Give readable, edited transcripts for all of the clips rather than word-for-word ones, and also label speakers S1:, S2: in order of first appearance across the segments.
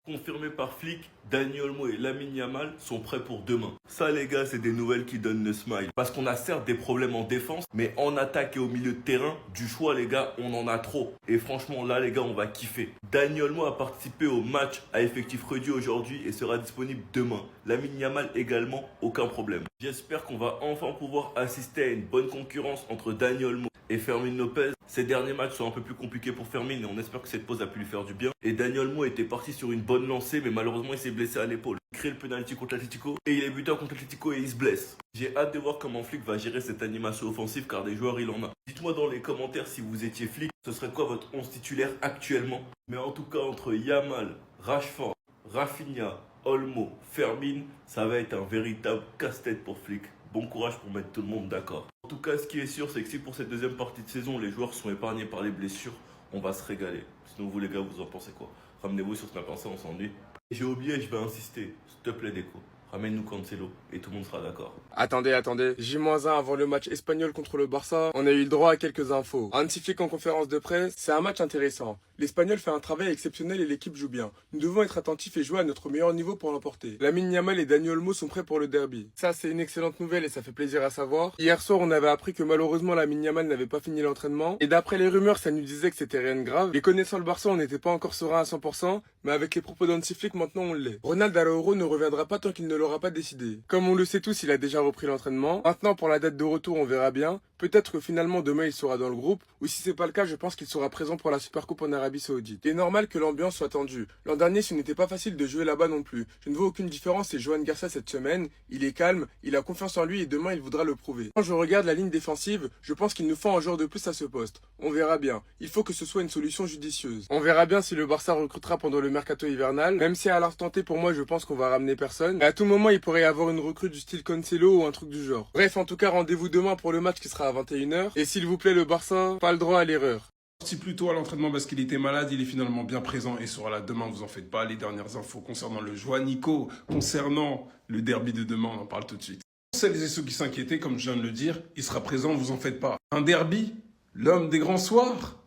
S1: Confirmé par Flick, Dani Olmo et Lamine Yamal sont prêts pour demain. Ça les gars, c'est des nouvelles qui donnent le smile. Parce qu'on a certes des problèmes en défense, mais en attaque et au milieu de terrain, du choix les gars, on en a trop. Et franchement là les gars, on va kiffer. Dani Olmo a participé au match à effectif réduit aujourd'hui et sera disponible demain. Lamine Yamal également, aucun problème. J'espère qu'on va enfin pouvoir assister à une bonne concurrence entre Dani Olmo et Fermin Lopez. Ces derniers matchs sont un peu plus compliqués pour Fermin et on espère que cette pause a pu lui faire du bien. Et Dani Olmo était parti sur une bonne lancée, mais malheureusement il s'est blessé à l'épaule. Il crée le penalty contre l'Atlético et il est buteur contre l'Atlético et il se blesse. J'ai hâte de voir comment Flick va gérer cette animation offensive car des joueurs il en a. Dites-moi dans les commentaires si vous étiez Flick, ce serait quoi votre 11 titulaire actuellement. Mais en tout cas entre Yamal, Rashford, Rafinha, Olmo, Fermin, ça va être un véritable casse-tête pour Flick. Bon courage pour mettre tout le monde d'accord. En tout cas, ce qui est sûr, c'est que si pour cette deuxième partie de saison, les joueurs sont épargnés par les blessures, on va se régaler. Sinon, vous les gars, vous en pensez quoi? Ramenez-vous sur Snap Insta, on s'ennuie. J'ai oublié, je vais insister. S'il te plaît, Deco. Ramène-nous Cancelo et tout le monde sera d'accord.
S2: Attendez. J-1 avant le match espagnol contre le Barça, on a eu le droit à quelques infos. Hansi Flick en conférence de presse, c'est un match intéressant. L'Espagnol fait un travail exceptionnel et l'équipe joue bien. Nous devons être attentifs et jouer à notre meilleur niveau pour l'emporter. Lamine Yamal et Dani Olmo sont prêts pour le derby. Ça, c'est une excellente nouvelle et ça fait plaisir à savoir. Hier soir, on avait appris que malheureusement Lamine Yamal n'avait pas fini l'entraînement. Et d'après les rumeurs, ça nous disait que c'était rien de grave. Et connaissant le Barça, on n'était pas encore serein à 100%, mais avec les propos d'Hansi Flick, maintenant on l'est. Ronald Araujo ne reviendra pas tant qu'il ne l'aura pas décidé. Comme on le sait tous, il a déjà repris l'entraînement. Maintenant, pour la date de retour, on verra bien. Peut-être que finalement demain il sera dans le groupe, ou si c'est pas le cas, je pense qu'il sera présent pour la Supercoupe en Arabie Saoudite. Il est normal que l'ambiance soit tendue. L'an dernier, ce n'était pas facile de jouer là-bas non plus. Je ne vois aucune différence et Johan Garcia cette semaine, il est calme, il a confiance en lui et demain il voudra le prouver. Quand je regarde la ligne défensive, je pense qu'il nous faut un joueur de plus à ce poste. On verra bien. Il faut que ce soit une solution judicieuse. On verra bien si le Barça recrutera pendant le mercato hivernal, même si à l'instant T pour moi je pense qu'on va ramener personne. Et à tout moment il pourrait y avoir une recrue du style Cancelo ou un truc du genre. Bref, en tout cas rendez-vous demain pour le match qui sera à 21h. Et s'il vous plaît le Barça, pas le droit à l'erreur.
S3: Sorti plus tôt à l'entraînement parce qu'il était malade, il est finalement bien présent et sera là demain, vous en faites pas. Les dernières infos concernant le Joanico, concernant le derby de demain, on en parle tout de suite. Pour celles et ceux qui s'inquiétaient, comme je viens de le dire, il sera présent, vous en faites pas. Un derby, l'homme des grands soirs,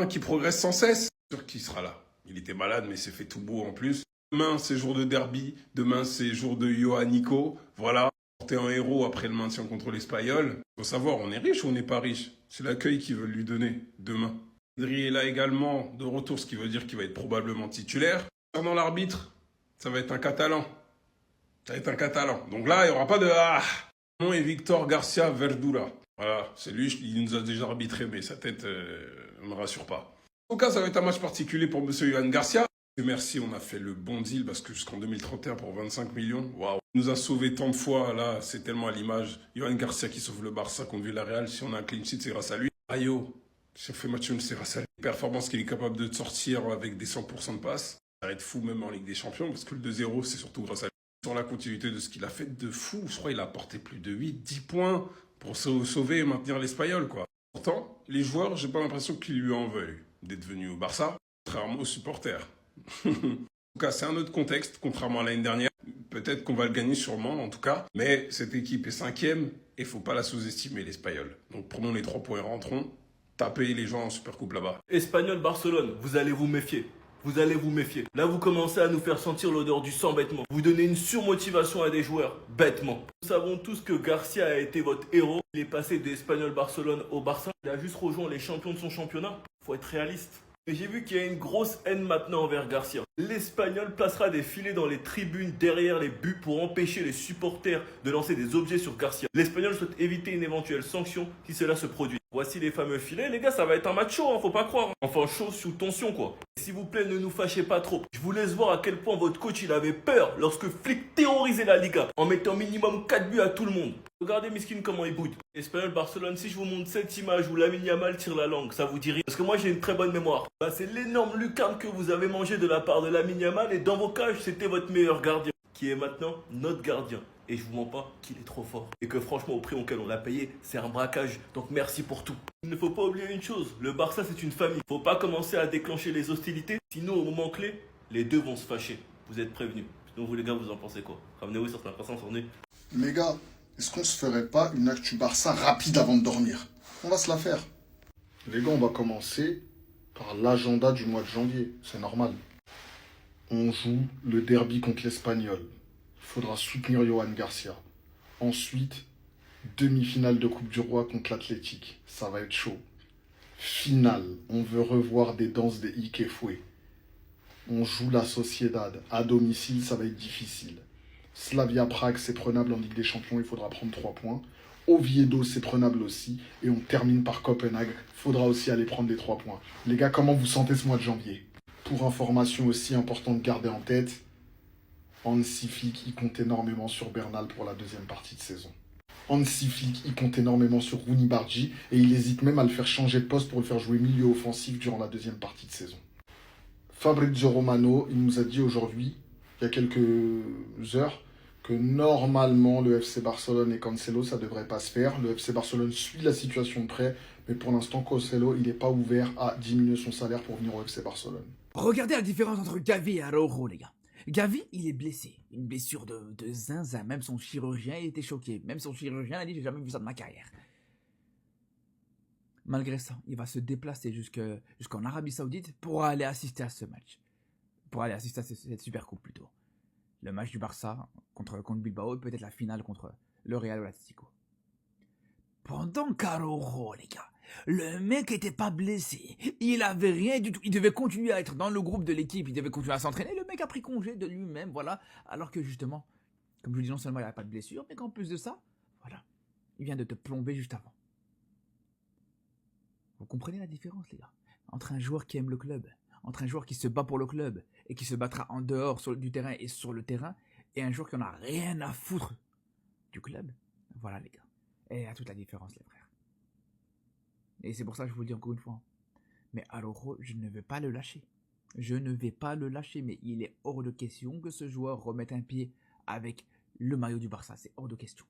S3: qui progresse sans cesse, sûr qu'il sera là. Il était malade mais il s'est fait tout beau en plus. Demain c'est jour de derby, demain c'est jour de Joanico, voilà. Porter un héros après le maintien contre l'Espagnol. Faut savoir, on est riche ou on n'est pas riche? C'est l'accueil qu'ils veulent lui donner demain. Pedri est là également de retour, ce qui veut dire qu'il va être probablement titulaire. Concernant l'arbitre, ça va être un Catalan. Ça va être un Catalan. Donc là, il n'y aura pas de Mon nom est Victor Garcia Verdura. Voilà, c'est lui, il nous a déjà arbitré, mais sa tête ne me rassure pas. En tout cas, ça va être un match particulier pour monsieur Johan Garcia. Et merci, on a fait le bon deal parce que jusqu'en 2031 pour 25 millions, waouh. Il nous a sauvé tant de fois, là, c'est tellement à l'image. Johan Garcia qui sauve le Barça contre Villarreal. Si on a un clean sheet, c'est grâce à lui. Ayo, si on fait match nul, c'est grâce à lui. Performance qu'il est capable de sortir avec des 100% de passes. Ça va être fou même en Ligue des Champions parce que le 2-0, c'est surtout grâce à lui. Sur la continuité de ce qu'il a fait de fou, je crois qu'il a apporté plus de 8-10 points pour sauver et maintenir l'Espagnol, quoi. Pourtant, les joueurs, j'ai pas l'impression qu'ils lui en veulent d'être venus au Barça, contrairement aux supporters. En tout cas, c'est un autre contexte, contrairement à l'année dernière. Peut-être qu'on va le gagner sûrement, en tout cas. Mais cette équipe est 5e et il ne faut pas la sous-estimer, l'Espagnol. Donc prenons les 3 points et rentrons. Tapez les gens en Supercoupe là-bas.
S1: Espagnol-Barcelone, vous allez vous méfier. Vous allez vous méfier. Là, vous commencez à nous faire sentir l'odeur du sang bêtement. Vous donnez une surmotivation à des joueurs bêtement. Nous savons tous que Garcia a été votre héros. Il est passé d'Espagnol-Barcelone au Barça. Il a juste rejoint les champions de son championnat. Faut être réaliste. Et j'ai vu qu'il y a une grosse haine maintenant envers Garcia. L'Espagnol placera des filets dans les tribunes derrière les buts pour empêcher les supporters de lancer des objets sur Garcia. L'Espagnol souhaite éviter une éventuelle sanction si cela se produit. Voici les fameux filets. Les gars, ça va être un match chaud, faut pas croire. Enfin, chaud sous tension, quoi. S'il vous plaît, ne nous fâchez pas trop. Je vous laisse voir à quel point votre coach il avait peur lorsque Flick terrorisait la Liga en mettant minimum 4 buts à tout le monde. Regardez Miskin comment il boude. Espagnol Barcelone, si je vous montre cette image où Lamine Yamal tire la langue, ça vous dit rien? Parce que moi j'ai une très bonne mémoire. Bah, c'est l'énorme lucarne que vous avez mangé de la part de Lamine Yamal et dans vos cages c'était votre meilleur gardien. Qui est maintenant notre gardien. Et je vous mens pas qu'il est trop fort. Et que franchement au prix auquel on l'a payé, c'est un braquage. Donc merci pour tout. Il ne faut pas oublier une chose, le Barça c'est une famille. Faut pas commencer à déclencher les hostilités. Sinon au moment clé, les deux vont se fâcher. Vous êtes prévenus. Donc vous les gars, vous en pensez quoi? Ramenez-vous sur cette personne tournée.
S4: Les gars, est-ce qu'on se ferait pas une actu Barça rapide avant de dormir? On va se la faire. Les gars, on va commencer par l'agenda du mois de janvier. C'est normal. On joue le derby contre l'Espagnol. Il faudra soutenir Johan Garcia. Ensuite, demi-finale de Coupe du Roi contre l'Athletic. Ça va être chaud. Finale, on veut revoir des danses des Ike Fouet. On joue la Sociedad. À domicile, ça va être difficile. Slavia Prague, c'est prenable en Ligue des Champions, il faudra prendre 3 points. Oviedo, c'est prenable aussi. Et on termine par Copenhague. Il faudra aussi aller prendre les 3 points. Les gars, comment vous sentez ce mois de janvier? Pour information aussi importante de garder en tête, Hansi Flick, il compte énormément sur Bernal pour la deuxième partie de saison. Hansi Flick, il compte énormément sur Rooney Bargi et il hésite même à le faire changer de poste pour le faire jouer milieu offensif durant la deuxième partie de saison. Fabrizio Romano, il nous a dit aujourd'hui, il y a quelques heures, que normalement le FC Barcelone et Cancelo, ça ne devrait pas se faire. Le FC Barcelone suit la situation de près, mais pour l'instant, Cancelo, il n'est pas ouvert à diminuer son salaire pour venir au FC Barcelone.
S5: Regardez la différence entre Gavi et Araujo, les gars. Gavi, il est blessé. Une blessure de zinzin. Même son chirurgien, il était choqué. Même son chirurgien a dit, j'ai jamais vu ça de ma carrière. Malgré ça, il va se déplacer jusqu'en Arabie Saoudite pour aller assister à ce match. Pour aller assister à cette super coupe plutôt. Le match du Barça contre Bilbao, peut-être la finale contre le Real ou l'Atlético. Pendant qu'Araujo, les gars, le mec était pas blessé, il avait rien du tout, il devait continuer à être dans le groupe de l'équipe, il devait continuer à s'entraîner, le mec a pris congé de lui-même, voilà, alors que justement, comme je vous dis, non seulement il n'avait pas de blessure, mais qu'en plus de ça, voilà, il vient de te plomber juste avant. Vous comprenez la différence, les gars, entre un joueur qui aime le club, entre un joueur qui se bat pour le club, et qui se battra en dehors du terrain et sur le terrain, et un joueur qui en a rien à foutre du club, voilà les gars. Et il y a toute la différence, les frères. Et c'est pour ça que je vous le dis encore une fois. Mais Araujo, je ne vais pas le lâcher. Je ne vais pas le lâcher, mais il est hors de question que ce joueur remette un pied avec le maillot du Barça. C'est hors de question.